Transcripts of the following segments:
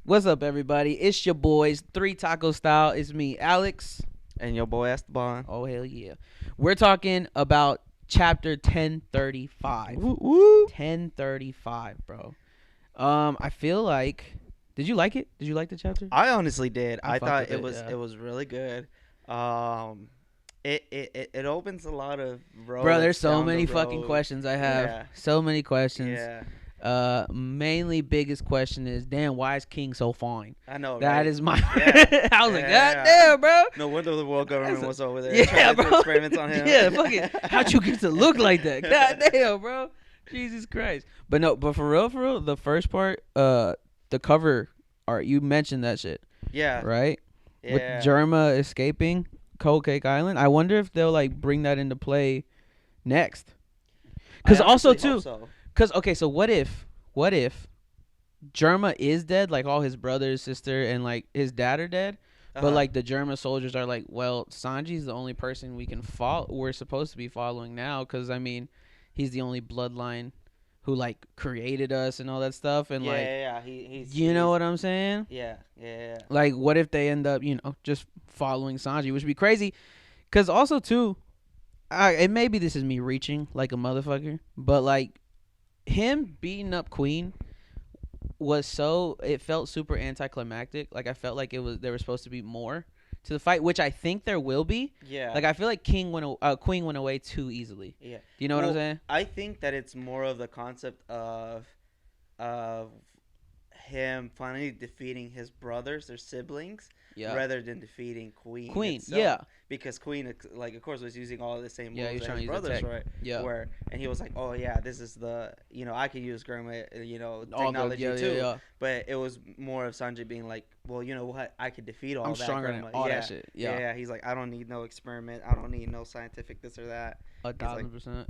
What's up, everybody? It's your boys, Three Taco Style. It's me, Alex. And your boy Esteban. Oh, hell yeah. We're talking about chapter 1035. Woo, woo. 1035, bro. I feel like... Did you like it? Did you like the chapter? I honestly did. I I fucked thought with it it, was yeah. it was really good. It opens a lot of roads. Bro, there's so down the many fucking road. questions I have. Yeah. So many questions. Yeah, Mainly biggest question is, damn, why is King so fine? I know. That right? is my... Yeah. I was like, Yeah. God damn, bro. No wonder the world government That's a- was over there Yeah, trying to do bro. experiments on him. Yeah, fucking. How'd you get to look like that? God damn, bro. Jesus Christ. But no, but for real, the first part, the cover art, you mentioned that shit, Yeah. right? Yeah. With Germa escaping Cold Cake Island. I wonder if they'll like bring that into play next. Because I also honestly too, hope so. because okay, so what if Germa is dead, like all his brothers, sister, and like his dad are dead? But Uh-huh. like the Germa soldiers are like, well, Sanji's the only person we can follow. We're supposed to be following now, because I mean, he's the only bloodline who like created us and all that stuff. And yeah, like, yeah, he's you know what I'm saying? Yeah, yeah. Like, what if they end up, just following Sanji, which would be crazy. Because also too, and maybe this is me reaching like a motherfucker, but like him beating up Queen it felt super anticlimactic. Like I felt like there was supposed to be more to the fight, which I think there will be. Yeah. Like I feel like Queen went away too easily. Yeah. Do you know what I'm Well, saying? I think that it's more of the concept of him finally defeating his brothers, their siblings, Yeah. rather than defeating Queen. Queen, itself. yeah. Because Queen, like, of course, was using all the same Yeah, he moves was that trying his to use the brothers, tech. right? Yeah. And he was like, oh yeah, this is I could use Gurma, All the- technology yeah, too. yeah. But it was more of Sanjay being like, well, you know what, I could defeat all I'm that. stronger than Gurma. all yeah. that shit. Yeah. Yeah. He's like, I don't need no experiment. I don't need no scientific this or that. 1,000%.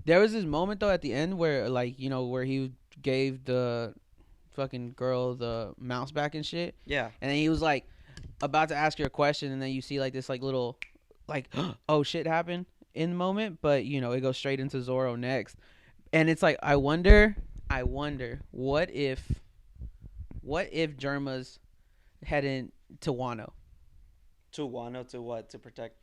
There was this moment though at the end where like where he gave the fucking girl the mouse back and shit, Yeah. and then he was like about to ask her a question, and then you see like this like little like oh shit happened in the moment, but it goes straight into Zoro next, and it's like I wonder what if Germa's heading to Wano To Wano to what? To protect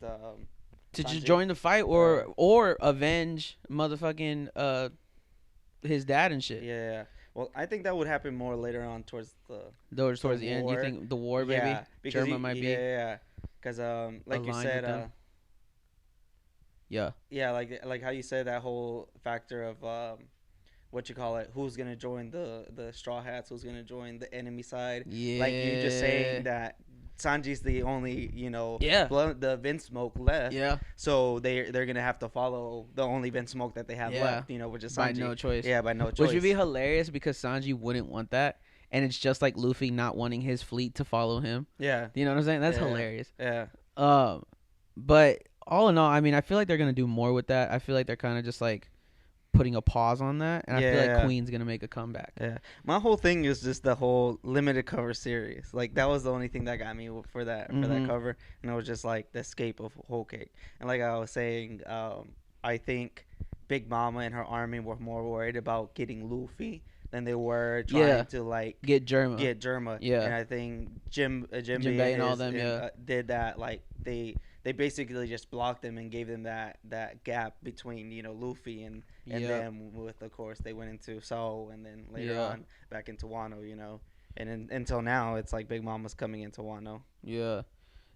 to just Sanji? join the fight or avenge motherfucking his dad and shit. Yeah. Well, I think that would happen more later on towards Towards the end, you war. think the war, baby? Yeah, because Germa might be. Yeah. Because like you aligned with said, them. Yeah. yeah, like how you said that whole factor of what you call it, who's gonna join the Straw Hats, who's gonna join the enemy side. Yeah. Like you just saying that Sanji's the only Yeah. the Vinsmoke left. Yeah. So they're gonna have to follow the only Vinsmoke that they have Yeah. left. Which is By Sanji. no choice. Yeah, by no choice. Which would be hilarious because Sanji wouldn't want that. And it's just like Luffy not wanting his fleet to follow him. Yeah. You know what I'm saying? That's Yeah. hilarious. Yeah. But all in all, I mean, I feel like they're going to do more with that. I feel like they're kind of just like putting a pause on that. And I feel Yeah. like Queen's going to make a comeback. Yeah, my whole thing is just the whole limited cover series. Like that was the only thing that got me for that Mhm. cover, and it was just like the escape of Whole Cake. And like I was saying, I think Big Mama and her army were more worried about getting Luffy than they were trying Yeah. to like Get Germa. get Germa. Yeah. And I think Jimbei Jinbei and all them, yeah. did that. Like they basically just blocked them and gave them that gap between Luffy and Yeah. them. With, of course, they went into Seoul and then later Yeah. on back into Wano. And until now it's like Big Mama's coming into Wano. Yeah.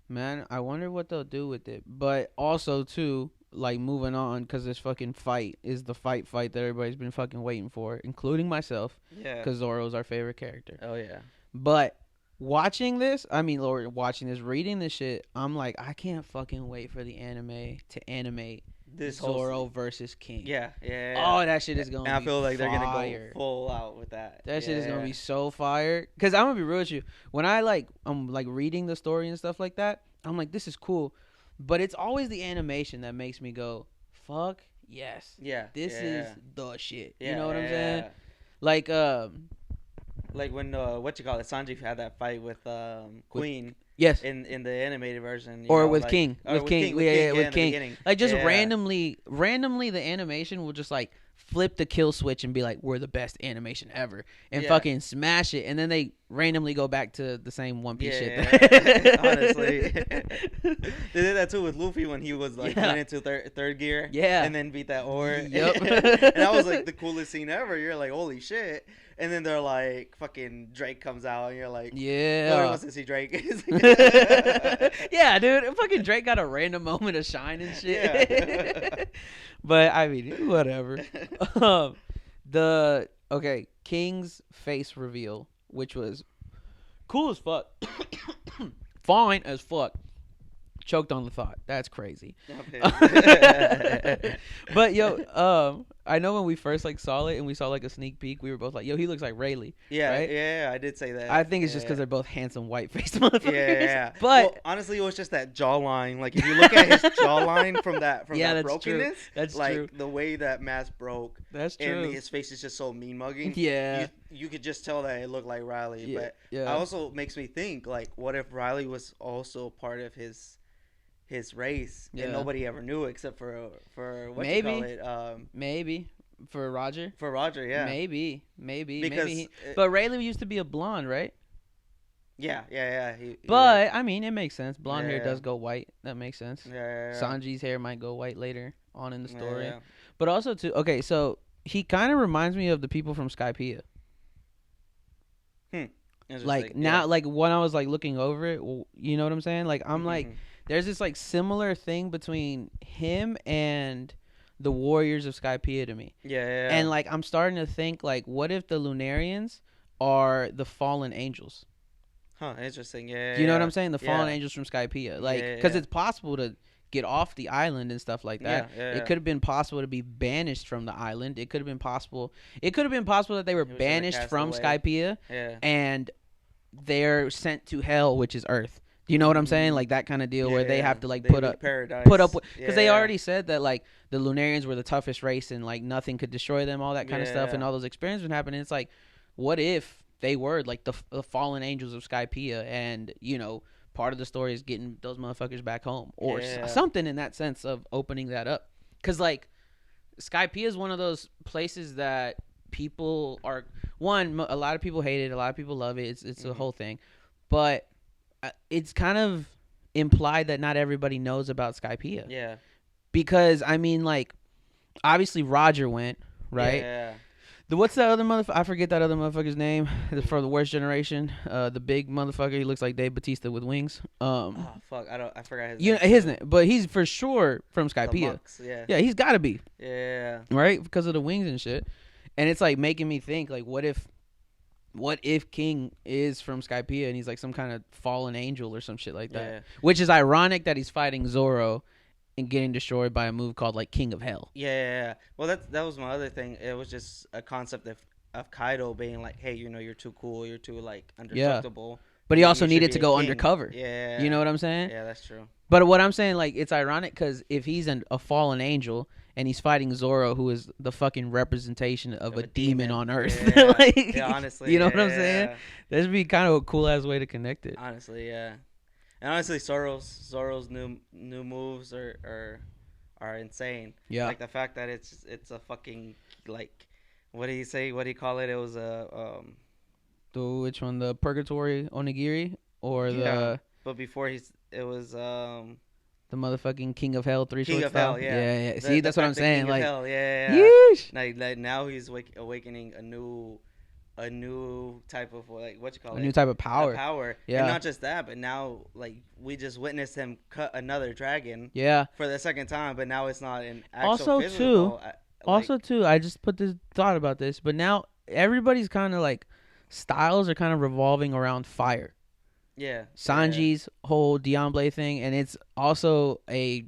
Man, I wonder what they'll do with it. But also, too, like, moving on, because this fucking fight is the fight that everybody's been fucking waiting for, including myself, Yeah. because Zoro's our favorite character. Oh yeah. But watching this, reading this shit, I'm like, I can't fucking wait for the anime to animate This whole Zoro versus King. Yeah. Oh, that shit is going to be And I feel like they're gonna fire. go full out with that. That shit is gonna Yeah. be so fire. Cause I'm gonna be real with you. When I'm like reading the story and stuff like that, I'm like, this is cool. But it's always the animation that makes me go, fuck yes. Yeah. This yeah. is the shit. Yeah, You know what I'm yeah, saying? yeah. Like Like when Sanji had that fight with Queen yes. in the animated version, Or with King. With King. Yeah, with in the King. beginning. Like just Yeah. randomly the animation will just flip the kill switch and be like, we're the best animation ever and Yeah. fucking smash it, and then they randomly go back to the same One Piece Yeah, shit. honestly, they did that too with Luffy when he was like went into third gear, Yeah. and then beat that ore. Yep. And that was like the coolest scene ever. You're like, holy shit! And then they're like, fucking Drake comes out, and you're like, nobody Yeah. wants to see Drake. Yeah, dude. Fucking Drake got a random moment of shine and shit. Yeah. But I mean, whatever. Okay, King's face reveal, which was cool as fuck. Fine as fuck. Choked on the thought. That's crazy. But yo, I know when we first like saw it and we saw like a sneak peek, we were both like, "Yo, he looks like Rayleigh." Yeah, right? yeah, I did say that. I think it's just because they're both handsome white faced motherfuckers. Yeah, But well, honestly, it was just that jawline. Like if you look at his jawline from that Yeah, that that's true. brokenness, That's like true. the way that mask broke, That's and true. his face is just so mean mugging. Yeah. You could just tell that it looked like Riley. Yeah, But yeah. it also makes me think like, what if Riley was also part of his race Yeah. and nobody ever knew except for what Maybe. you call it Maybe for Roger. for Roger, yeah. Maybe. Because But Rayleigh used to be a blonde, right? yeah. But I mean, it makes sense. Blonde hair Yeah. does go white. That makes sense. yeah. Sanji's hair might go white later on in the story. Yeah. But also too, okay, so he kind of reminds me of the people from Skypiea. Like Interesting, now, yeah. like when I was like looking over it, you know what I'm saying? Like I'm like, Mhm. there's this like similar thing between him and the Warriors of Skypiea to me. Yeah. And like I'm starting to think like, what if the Lunarians are the fallen angels? Huh, interesting. Yeah. Do you know what yeah. I'm saying? The fallen Yeah. angels from Skypiea, like, Yeah, because yeah. it's possible to get off the island and stuff like that. Yeah. It could have been possible to be banished from the island. It could have been possible. It could have been possible that they were He was banished cast from away. Skypiea Yeah. and they're sent to hell, which is Earth. Do you know what I'm saying? Mhm. Like that kind of deal where they have to like They put leave up paradise. with, because they Yeah. already said that like the Lunarians were the toughest race and like nothing could destroy them, all that kind of stuff, and Yeah. all those experiences would happen. And it's like, what if they were like the fallen angels of Skypiea, and you know, part of the story is getting those motherfuckers back home, or Yeah. something in that sense of opening that up, because like Skypiea is one of those places that people are a lot of people hate it, a lot of people love it. It's a Mhm. whole thing, but it's kind of implied that not everybody knows about Skypiea. Yeah. Because I mean, like, obviously Roger went, right? Yeah. What's that other motherfucker? I forget that other motherfucker's name. For the worst generation, the big motherfucker. He looks like Dave Bautista with wings. Oh fuck! I forgot his You name. know his name, but he's for sure from The Skypiea. monks, yeah. Yeah, he's got to be, Yeah. right, because of the wings and shit. And it's like making me think, like, what if King is from Skypiea and he's like some kind of fallen angel or some shit like that? Yeah. Which is ironic that he's fighting Zoro and getting destroyed by a move called like King of Hell. Yeah. Well, that was my other thing. It was just a concept of Kaido being like, hey, you know, you're too cool, you're too like indestructible. But he You also should needed be to a go king. undercover. Yeah. You know what I'm saying? Yeah, that's true. But what I'm saying, like, it's ironic because if he's a fallen angel and he's fighting Zoro, who is the fucking representation of a demon on Earth, Yeah. like, Yeah, honestly. you know what I'm yeah. saying? That'd be kind of a cool ass way to connect it. Honestly, yeah. And honestly, Zoro's new moves are insane. Yeah. Like the fact that it's a fucking like, what do you say? What do you call it? It was a Which one, the Purgatory Onigiri or Yeah. But before it was the motherfucking King of Hell three King sword of style? Hell, yeah. See, that's what I'm fact that saying. King of Like, Hell, yeah. yeesh. Like now he's awakening a new type of like what you call A it? new type of A power. power. Yeah. And not just that, but now like we just witnessed him cut another dragon Yeah. for the second time, but now it's not an actual Also, physical. Also, too, I just put this thought about this, but now everybody's kind of like styles are kind of revolving around fire. yeah. Sanji's whole Diamble thing, and it's also a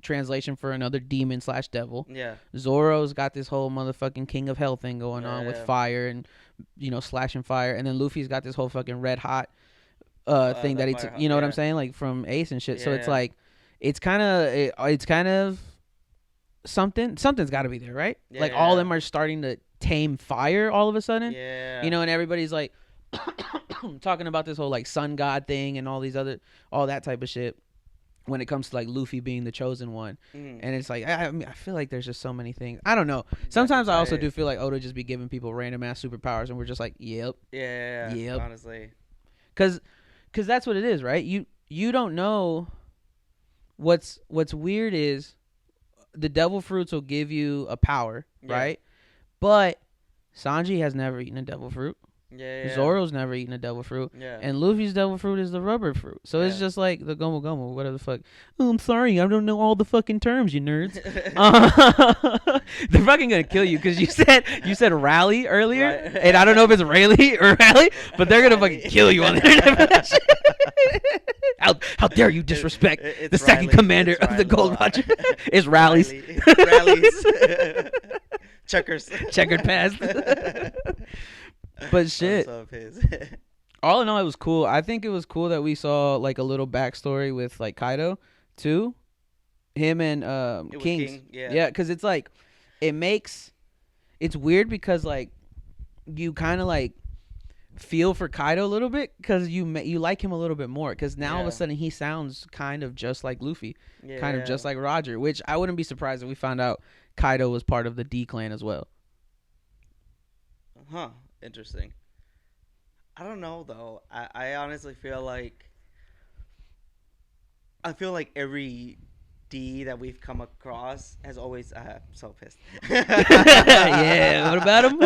translation for another demon / devil. Yeah. Zoro's got this whole motherfucking King of Hell thing going on with Yeah. fire and slashing fire, and then Luffy's got this whole fucking red hot thing the that he fire took. hot, You know what I'm yeah. saying? Like from Ace and shit. So it's Yeah. like it's kind of something's got to be there, right? Like all of Yeah. them are starting to tame fire all of a sudden. Yeah. And everybody's like talking about this whole like sun god thing and all that type of shit. when it comes to like Luffy being the chosen one. Mm. And it's like I mean, I feel like there's just so many things. I don't know. That Sometimes could I also tie do it. feel like Oda just be giving people random ass superpowers, and we're just like, yep, yep, Honestly. because that's what it is, right? You don't know what's weird is the devil fruits will give you a power, Yeah. right? But Sanji has never eaten a devil fruit. Yeah. Zoro's never eaten a devil fruit. Yeah. And Luffy's devil fruit is the rubber fruit. So it's Yeah. just like the Gomu Gomu, whatever the fuck. Oh, I'm sorry, I don't know all the fucking terms, you nerds. They're fucking gonna kill you because you said rally earlier, Right. and I don't know if it's rally or rally, but they're gonna fucking kill you on the internet for that shit. How dare you disrespect It's the second Riley. commander It's of the Riley. Gold Roger? It's rallies. Rallies. Checkers. Checkered past. But shit. All in all, it was cool. I think it was cool that we saw like a little backstory with like Kaido too, him and Kings. King, yeah. Yeah, because it's like it's weird because like you kind of like feel for Kaido a little bit because you like him a little bit more because now all of a sudden he sounds kind of just like Luffy, kind of just like Roger, which I wouldn't be surprised if we found out Kaido was part of the D clan as well. Huh. Interesting. I don't know though. I honestly feel like every D that we've come across has always so pissed. Yeah, what about him?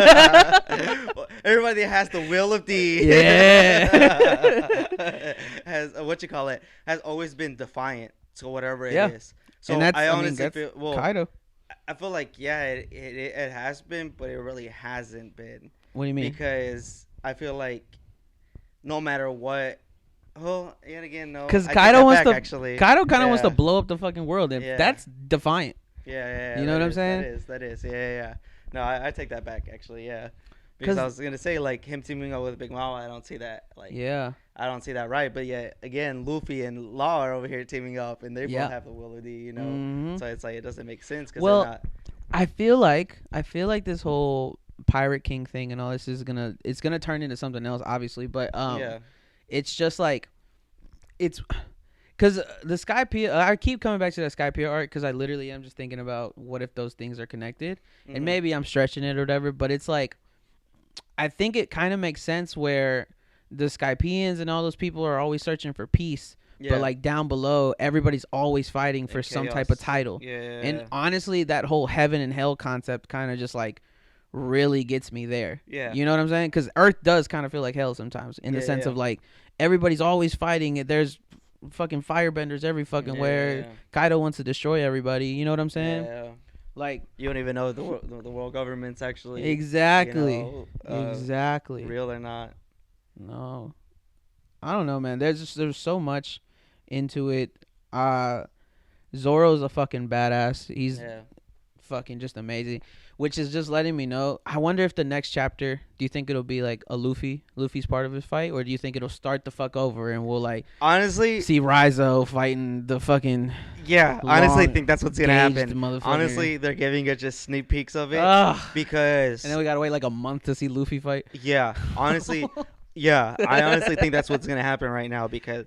Well, everybody that has the will of D. Yeah. Has has always been defiant to whatever it Yeah. is. So And that's, I I mean, honestly that's feel Kaido. I feel like it has been, but it really hasn't been. What do you mean? Because I feel like no matter what. Oh, yet again, no. Because I take Kaido that wants back, to. actually. Kaido kind of wants to Yeah. blow up the fucking world, and Yeah. that's defiant. Yeah. You know what I'm saying? That is. Yeah. No, I take that back, actually. Yeah. Because I was gonna say like him teaming up with Big Mama, I don't see that. Like, Yeah. I don't see that right. But yet again, Luffy and Law are over here teaming up, and they Yeah. both have the will of D. You know, Mhm. so it's like it doesn't make sense because Well, they're not. I feel like this whole Pirate King thing and all this is gonna turn into something else, obviously. But Yeah. it's just like it's because the Skypiea. I keep coming back to that Skypiea art because I literally am just thinking about what if those things are connected, Mhm. and maybe I'm stretching it or whatever. But it's like I think it kind of makes sense where the Skypeans and all those people are always searching for peace. Yeah. But like down below, everybody's always fighting for And some chaos. type of title. Yeah. And honestly, that whole heaven and hell concept kind of just like really gets me there. Yeah. You know what I'm saying? Because Earth does kind of feel like hell sometimes in the Yeah, sense yeah. of like everybody's always fighting. There's fucking firebenders every fucking where. Yeah. Kaido wants to destroy everybody. You know what I'm saying? Yeah. Like You don't even know if the world government's actually exactly, you know, exactly. real or not. No, I don't know, man. There's so much into it. Zoro's a fucking badass. He's Yeah. fucking just amazing, which is just letting me know. I wonder if the next chapter, do you think it'll be like a Luffy's part of his fight, or do you think it'll start the fuck over and we'll like Honestly, see Rizzo fighting the fucking yeah. Honestly, long think that's what's gonna gauged happen. motherfucker? Honestly, they're giving us just sneak peeks of it Ugh. because And then we gotta wait like a month to see Luffy fight. yeah. Honestly, yeah. I honestly think that's what's gonna happen right now because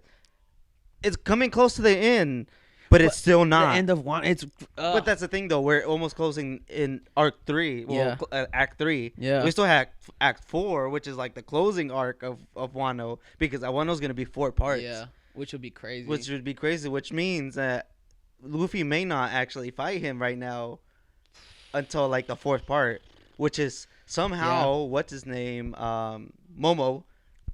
it's coming close to the end, but it's still not. The end of one. It's But that's the thing, though. We're almost closing in Arc 3. Well, Act 3. Yeah. We still have Act 4, which is like the closing arc of Wano, because Wano's going to be 4 parts. yeah, which would be crazy. Which would be crazy, which means that Luffy may not actually fight him right now until like the 4th part, which is somehow, what's his name, Momo,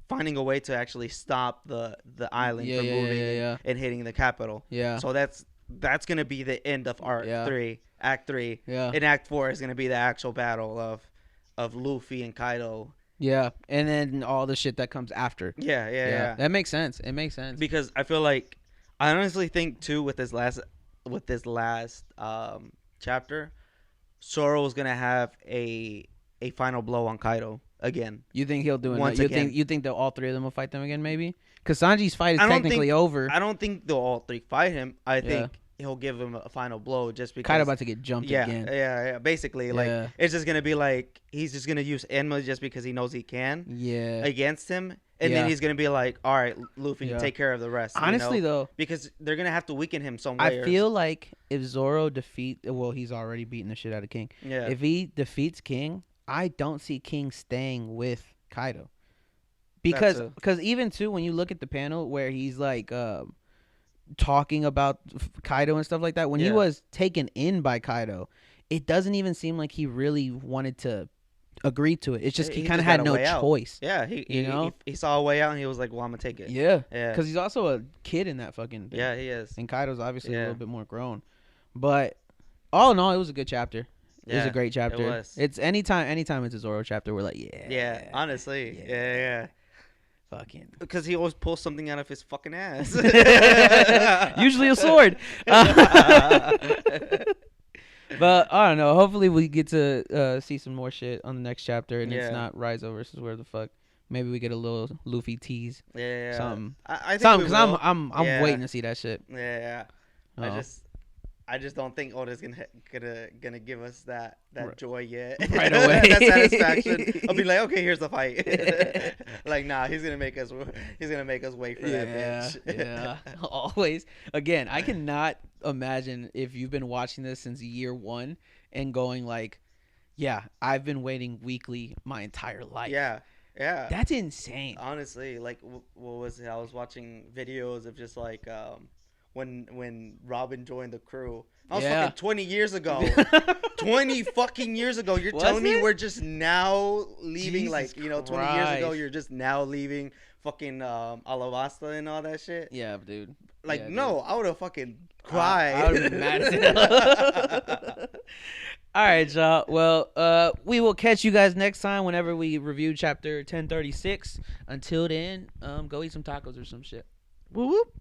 finding a way to actually stop the island from moving and hitting the capital. Yeah. So that's gonna be the end of Arc 3, Act 3. Yeah. And Act 4 is gonna be the actual battle of Luffy and Kaido. Yeah, and then all the shit that comes after. Yeah. That makes sense. It makes sense. Because I feel like I honestly think too with this last chapter, Zoro is gonna have a final blow on Kaido again. You think he'll do it? Once again. You think that all three of them will fight them again? Maybe because Sanji's fight is I don't technically think- over. I don't think they'll all 3 fight him. I think he'll give him a final blow just because. Kaido about to get jumped again. Yeah. Basically, like it's just gonna be like he's just gonna use Enma just because he knows he can Yeah. against him, And then Yeah. he's gonna be like, all right, Luffy, Yeah. take care of the rest. Honestly, though, because they're gonna have to weaken him some I way. feel like if Zoro he's already beating the shit out of King. Yeah. If he defeats King, I don't see King staying with Kaido. Because even too, when you look at the panel where he's like talking about Kaido and stuff like that, when he was taken in by Kaido, it doesn't even seem like he really wanted to agree to it. It's just he kind of had no choice. Yeah, he saw a way out and he was like, well, I'm gonna take it. Yeah, because he's also a kid in that fucking thing. Yeah, he is. And Kaido's obviously a little bit more grown. But all in all, it was a good chapter. It was a great chapter. It was. It's anytime it's a Zoro chapter, we're like, yeah, honestly, yeah. Fucking. Because he always pulls something out of his fucking ass. Usually a sword. But I don't know. Hopefully we get to see some more shit on the next chapter, and it's not Raizo versus where the fuck. Maybe we get a little Luffy tease. Yeah. Something. I think something, because I'm waiting to see that shit. Yeah. I just don't think Oda's gonna give us that joy yet. Right away. That satisfaction. I'll be like, okay, here's the fight. Like, nah, he's gonna make us wait for that bitch. Yeah. Always. Again, I cannot imagine if you've been watching this since year 1 and going like, yeah, I've been waiting weekly my entire life. Yeah. That's insane. Honestly, like, what was it? I was watching videos of just like when Robin joined the crew. I was fucking 20 years ago. 20 fucking years ago. You're telling me we're just now leaving, Jesus 20 years ago, you're just now leaving fucking Alabasta and all that shit? Yeah, dude. Like, no, dude. I would have fucking cried. I would have been mad as hell. All right, y'all. Well, we will catch you guys next time whenever we review chapter 1036. Until then, go eat some tacos or some shit. Woo whoop.